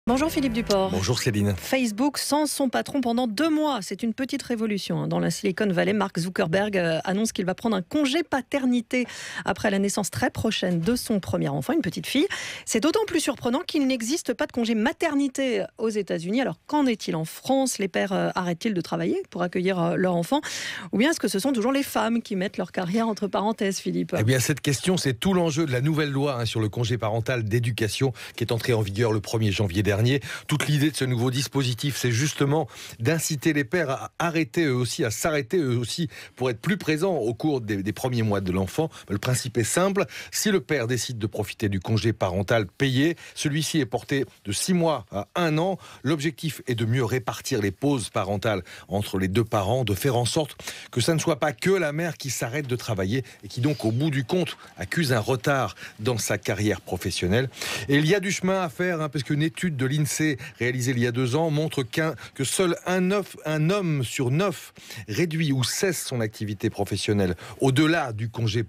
Bonjour Philippe Duport. Bonjour Céline. Facebook sans son patron pendant 2 mois. C'est une petite révolution. Dans la Silicon Valley, Mark Zuckerberg annonce qu'il va prendre un congé paternité après la naissance très prochaine de son premier enfant, une petite fille. C'est d'autant plus surprenant qu'il n'existe pas de congé maternité aux États-Unis. Alors qu'en est-il en France? Les pères arrêtent-ils de travailler pour accueillir leur enfant? Ou bien est-ce que ce sont toujours les femmes qui mettent leur carrière entre parenthèses, Philippe? Eh bien cette question, c'est tout l'enjeu de la nouvelle loi sur le congé parental d'éducation qui est entrée en vigueur le 1er janvier dernier. Toute l'idée de ce nouveau dispositif, c'est justement d'inciter les pères à arrêter eux aussi, à s'arrêter eux aussi pour être plus présents au cours des premiers mois de l'enfant. Le principe est simple, si le père décide de profiter du congé parental payé, celui-ci est porté de 6 mois à 1 an. L'objectif est de mieux répartir les pauses parentales entre les deux parents, de faire en sorte que ça ne soit pas que la mère qui s'arrête de travailler et qui donc au bout du compte accuse un retard dans sa carrière professionnelle. Et il y a du chemin à faire, parce qu'une étude de l'INSEE réalisée il y a 2 ans montre que seul un homme sur 9 réduit ou cesse son activité professionnelle. Au-delà du congé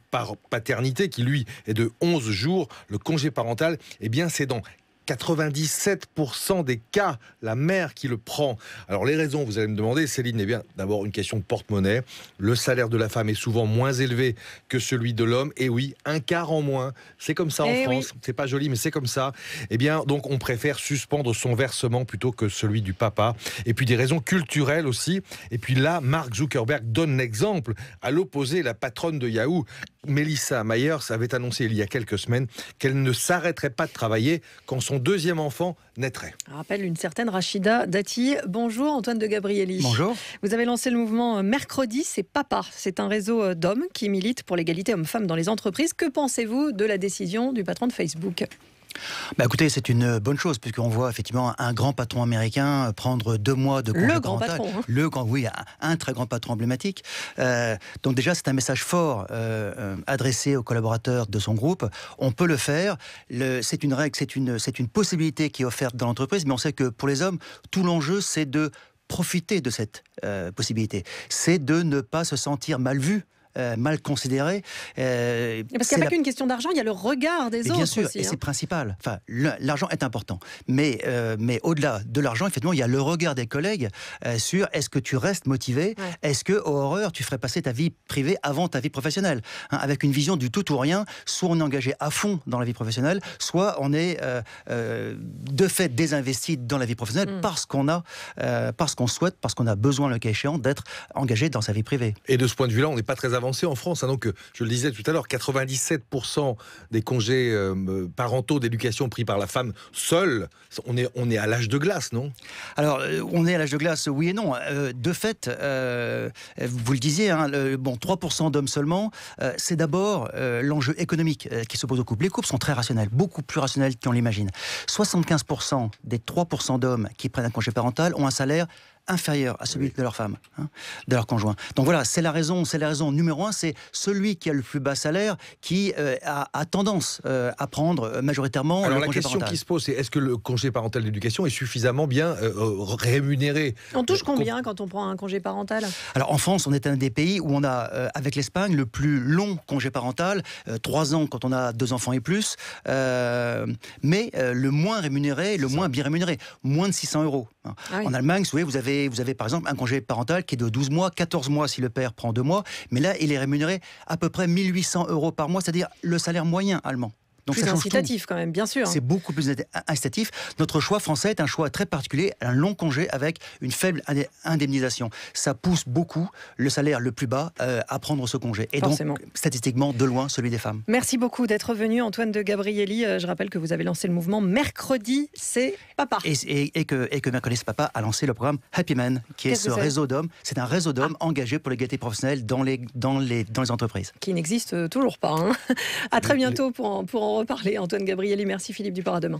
paternité qui lui est de 11 jours, le congé parental, eh bien c'est dans 97% des cas, la mère qui le prend. Alors les raisons, vous allez me demander, Céline, eh bien d'abord une question de porte-monnaie. Le salaire de la femme est souvent moins élevé que celui de l'homme. Et oui, 1/4 en moins. C'est comme ça en France. Oui. C'est pas joli, mais c'est comme ça. Eh bien, donc on préfère suspendre son versement plutôt que celui du papa. Et puis des raisons culturelles aussi. Et puis là, Mark Zuckerberg donne l'exemple. À l'opposé, la patronne de Yahoo, Melissa Myers, avait annoncé il y a quelques semaines qu'elle ne s'arrêterait pas de travailler quand son 2e enfant naîtrait. Je rappelle une certaine Rachida Dati. Bonjour Antoine de Gabrielli. Bonjour. Vous avez lancé le mouvement Mercredi, c'est Papa. C'est un réseau d'hommes qui militent pour l'égalité homme-femme dans les entreprises. Que pensez-vous de la décision du patron de Facebook ? Écoutez, c'est une bonne chose, puisqu'on voit effectivement un grand patron américain prendre 2 mois de congé parental. Oui, un très grand patron emblématique. Donc déjà, c'est un message fort adressé aux collaborateurs de son groupe. On peut le faire. C'est une règle, c'est une possibilité qui est offerte dans l'entreprise, mais on sait que pour les hommes, tout l'enjeu, c'est de profiter de cette possibilité. C'est de ne pas se sentir mal vu. Mal considéré. Parce qu'il n'y a pas qu'une question d'argent, il y a le regard des autres. Bien sûr, aussi, et c'est principal. Enfin, l'argent est important. Mais au-delà de l'argent, effectivement, il y a le regard des collègues sur est-ce que tu restes motivé, est-ce que, au horreur, tu ferais passer ta vie privée avant ta vie professionnelle, avec une vision du tout ou rien. Soit on est engagé à fond dans la vie professionnelle, soit on est de fait désinvesti dans la vie professionnelle parce qu'on souhaite, parce qu'on a besoin, le cas échéant, d'être engagé dans sa vie privée. Et de ce point de vue-là, on n'est pas très avancé en France. Donc, je le disais tout à l'heure, 97% des congés parentaux d'éducation pris par la femme seule. On est à l'âge de glace, non? Alors, on est à l'âge de glace, oui et non. De fait, vous le disiez, 3% d'hommes seulement. C'est d'abord l'enjeu économique qui s'oppose aux couples. Les couples sont très rationnels, beaucoup plus rationnels qu'on l'imagine. 75% des 3% d'hommes qui prennent un congé parental ont un salaire inférieur à celui de leur femme, de leur conjoint. Donc voilà, c'est la raison numéro 1, c'est celui qui a le plus bas salaire qui a tendance à prendre majoritairement le congé parental. Alors la question qui se pose, c'est est-ce que le congé parental d'éducation est suffisamment bien rémunéré? On touche combien quand on prend un congé parental? Alors en France, on est un des pays où on a, avec l'Espagne, le plus long congé parental, 3 ans quand on a 2 enfants et plus, mais le moins rémunéré, le moins bien rémunéré, moins de 600 €. En Allemagne, vous avez par exemple un congé parental qui est de 12 mois, 14 mois si le père prend 2 mois, mais là il est rémunéré à peu près 1 800 € par mois, c'est-à-dire le salaire moyen allemand. Donc plus incitatif quand même, bien sûr. C'est beaucoup plus incitatif. Notre choix français est un choix très particulier, un long congé avec une faible indemnisation. Ça pousse beaucoup le salaire le plus bas à prendre ce congé. Et forcément. Donc, statistiquement, de loin, celui des femmes. Merci beaucoup d'être venu, Antoine de Gabrielli. Je rappelle que vous avez lancé le mouvement Mercredi, c'est Papa. Et que Mercredi, c'est Papa a lancé le programme Happy Men, qui est ce réseau d'hommes. C'est un réseau d'hommes engagés pour l'égalité professionnelle dans les entreprises. Qui n'existe toujours pas. À très bientôt pour en reparler. Antoine Gabrielli, merci Philippe Duport, à demain.